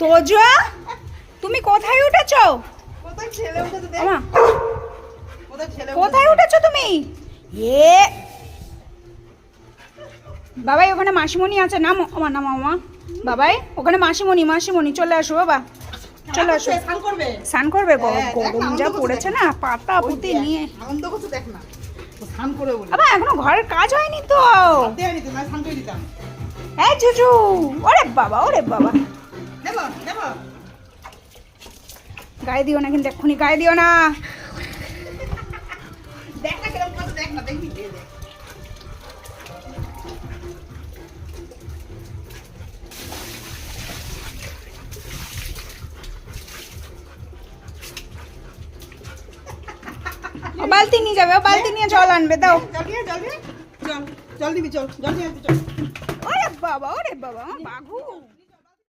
তোজো তুমি কোথায় উঠেছো? কোথায় উঠেছো তুমি? এ বাবাই ওখানে মাসিমণি আছে, নামো আমার নামো মা। বাবাই ওখানে মাসিমণি চলে আসো বাবা, চলে আসো। স্নান করবে? গরম যা পড়েছে না, পাতা পুঁতি নিয়ে বাবা এখনো ঘরের কাজ হয়নি তো। এই জুজু, ওরে বাবা গায়ে দিও না কিন্তু, এক্ষুনি গায়ে দিও না। বালতি নিয়ে যাবে, বালতি নিয়ে জল আনবে, দাও। জল দিবি, চল। ওরে বাবা বাঘু।